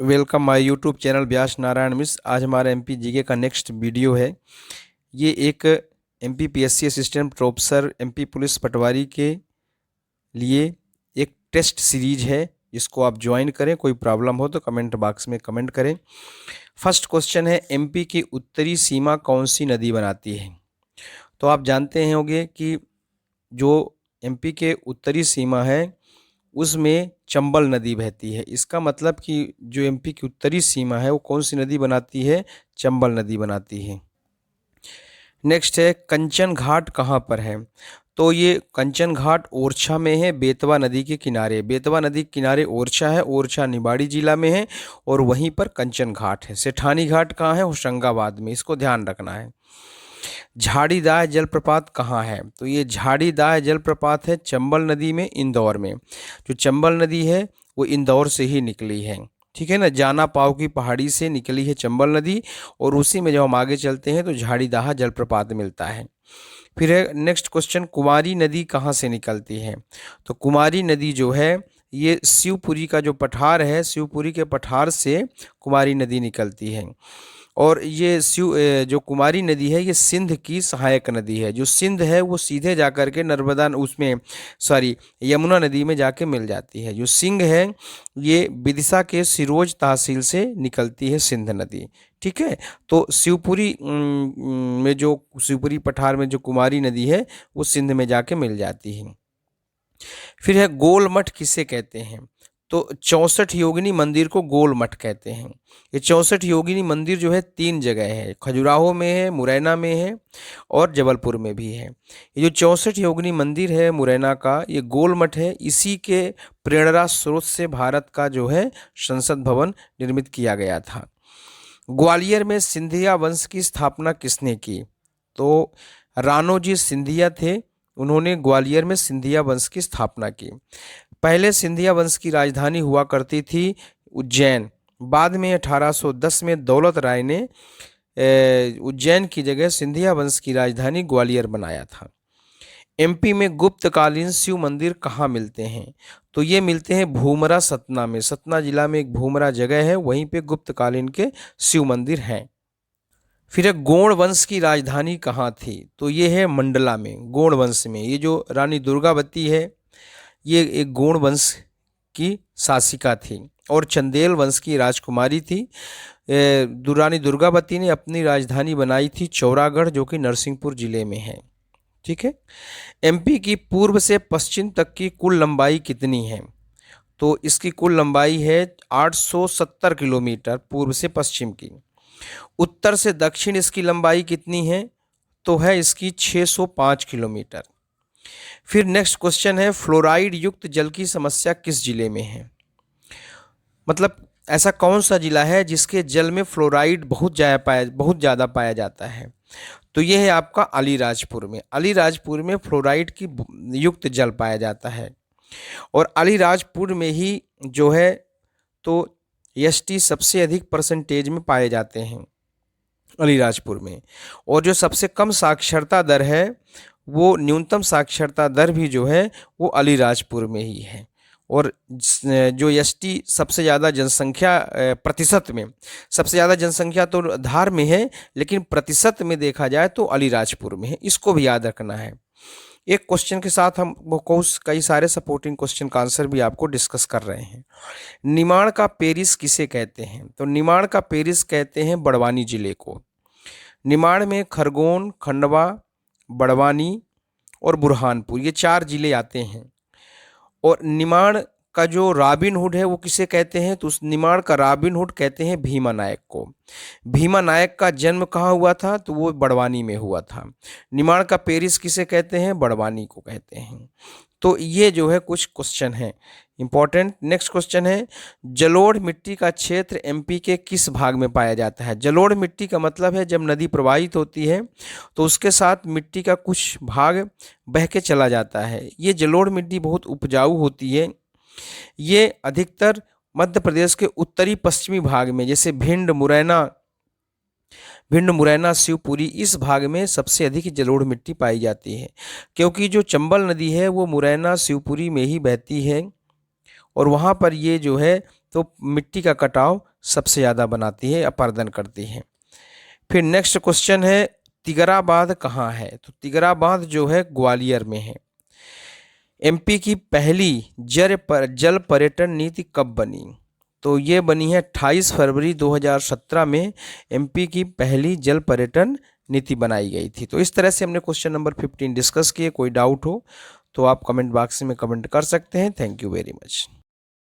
Welcome my YouTube channel Vyas Narayan Mishra. आज हमारा MP GK का नेक्स्ट वीडियो है। ये एक MP PSC assistant professor MP police patwari के लिए एक टेस्ट सीरीज है, जिसको आप ज्वाइन करें। कोई प्रॉब्लम हो तो कमेंट बॉक्स में कमेंट करें। फर्स्ट क्वेश्चन है, एमपी की उत्तरी सीमा कौन सी नदी बनाती है? तो आप जानते होंगे कि जो एमपी के उत्तरी सीमा है उसमें चंबल नदी बहती है। इसका मतलब कि जो एमपी की उत्तरी सीमा है वो कौन सी नदी बनाती है? चंबल नदी बनाती है। नेक्स्ट है, कंचन घाट कहाँ पर है? तो ये कंचन घाट ओरछा में है, बेतवा नदी के किनारे। बेतवा नदी के किनारे ओरछा है, ओरछा निवाड़ी जिला में है, और वहीं पर कंचन घाट है। सेठानी घाट कहाँ है? होशंगाबाद में। इसको ध्यान रखना है। झाड़ीदाह जलप्रपात कहाँ है? तो ये झाड़ीदाह जलप्रपात है चंबल नदी में, इंदौर में। जो चंबल नदी है वो इंदौर से ही निकली है, ठीक है ना। जाना पाव की पहाड़ी से निकली है चंबल नदी, और उसी में जब हम आगे चलते हैं तो झाड़ीदाह जलप्रपात मिलता है। फिर है नेक्स्ट क्वेश्चन, कुमारी नदी कहाँ से निकलती है? तो कुमारी नदी जो है ये शिवपुरी का जो पठार है, शिवपुरी के पठार से कुमारी नदी निकलती है। और ये जो कुमारी नदी है ये सिंध की सहायक नदी है। जो सिंध है वो सीधे जाकर के नर्मदा उसमें यमुना नदी में जाके मिल जाती है। जो सिंध है ये विदिशा के सिरोज तहसील से निकलती है सिंध नदी, ठीक है। तो शिवपुरी में जो शिवपुरी पठार में जो कुमारी नदी है वो सिंध में जाके मिल जाती है। फिर है, गोल मठ किसे कहते हैं? तो 64 योगिनी मंदिर को गोल मठ कहते हैं। ये 64 योगिनी मंदिर जो है 3 जगह है, खजुराहो में है, मुरैना में है, और जबलपुर में भी है। ये जो 64 योगिनी मंदिर है मुरैना का, ये गोल मठ है। इसी के प्रेरणा स्रोत से भारत का जो है संसद भवन निर्मित किया गया था। ग्वालियर में सिंधिया वंश की स्थापना किसने की? तो राणोजी सिंधिया थे, उन्होंने ग्वालियर में सिंधिया वंश की स्थापना की। पहले सिंधिया वंश की राजधानी हुआ करती थी उज्जैन। बाद में 1810 में दौलत राय ने उज्जैन की जगह सिंधिया वंश की राजधानी ग्वालियर बनाया था। एमपी में गुप्तकालीन शिव मंदिर कहाँ मिलते हैं? तो ये मिलते हैं भूमरा, सतना में। सतना जिला में एक भूमरा जगह है, वहीं पे गुप्तकालीन के शिव मंदिर हैं। फिर एक गोंड वंश की राजधानी कहाँ थी? तो ये है मंडला में, गोंड वंश में। ये जो रानी दुर्गावती है ये एक गोंड वंश की शासिका थी और चंदेल वंश की राजकुमारी थी। रानी दुर्गावती ने अपनी राजधानी बनाई थी चौरागढ़, जो कि नरसिंहपुर जिले में है, ठीक है। एमपी की पूर्व से पश्चिम तक की कुल लंबाई कितनी है? तो इसकी कुल लंबाई है 870 किलोमीटर, पूर्व से पश्चिम की। उत्तर से दक्षिण इसकी लंबाई कितनी है? तो है इसकी 605 किलोमीटर। फिर नेक्स्ट क्वेश्चन है, फ्लोराइड युक्त जल की समस्या किस जिले में है? मतलब ऐसा कौन सा जिला है जिसके जल में फ्लोराइड बहुत ज़्यादा पाया जाता है? तो ये है आपका अलीराजपुर में। अलीराजपुर में फ्लोराइड की युक्त जल पाया जाता है, और अलीराजपुर में ही जो है तो एसटी सबसे अधिक परसेंटेज में पाए जाते हैं अलीराजपुर में। और जो सबसे कम साक्षरता दर है, वो न्यूनतम साक्षरता दर भी जो है वो अलीराजपुर में ही है। और जो एसटी सबसे ज़्यादा जनसंख्या प्रतिशत में, सबसे ज़्यादा जनसंख्या तो धार में है, लेकिन प्रतिशत में देखा जाए तो अलीराजपुर में है। इसको भी याद रखना है। एक क्वेश्चन के साथ हम वो कई सारे सपोर्टिंग क्वेश्चन का आंसर भी आपको डिस्कस कर रहे हैं। निमाड़ का पेरिस किसे कहते हैं? तो निमाड़ का पेरिस कहते हैं बड़वानी जिले को। निमाड़ में खरगोन, खंडवा, बड़वानी और बुरहानपुर, ये 4 जिले आते हैं। और निमाड़ का जो रॉबिन हुड है वो किसे कहते हैं? तो उस निमाड़ का रॉबिन हुड कहते हैं भीमा नायक को। भीमा नायक का जन्म कहाँ हुआ था? तो वो बड़वानी में हुआ था। निमाड़ का पेरिस किसे कहते हैं? बड़वानी को कहते हैं। तो ये जो है कुछ क्वेश्चन है इंपॉर्टेंट। नेक्स्ट क्वेश्चन है, जलोढ़ मिट्टी का क्षेत्र एमपी के किस भाग में पाया जाता है? जलोढ़ मिट्टी का मतलब है जब नदी प्रवाहित होती है तो उसके साथ मिट्टी का कुछ भाग बह के चला जाता है। ये जलोढ़ मिट्टी बहुत उपजाऊ होती है। ये अधिकतर मध्य प्रदेश के उत्तरी पश्चिमी भाग में, जैसे भिंड, मुरैना, शिवपुरी, इस भाग में सबसे अधिक जलोढ़ मिट्टी पाई जाती है। क्योंकि जो चंबल नदी है वो मुरैना, शिवपुरी में ही बहती है, और वहाँ पर ये जो है तो मिट्टी का कटाव सबसे ज़्यादा बनाती है, अपर्दन करती है। फिर नेक्स्ट क्वेश्चन है, तिगरा बांध कहाँ है? तो तिगरा बांध जो है ग्वालियर में है। एमपी की पहली जल पर्यटन नीति कब बनी? तो ये बनी है 28 फरवरी 2017 में एमपी की पहली जल पर्यटन नीति बनाई गई थी। तो इस तरह से हमने क्वेश्चन नंबर 15 डिस्कस किए। कोई डाउट हो तो आप कमेंट बॉक्स में कमेंट कर सकते हैं। Thank you very much.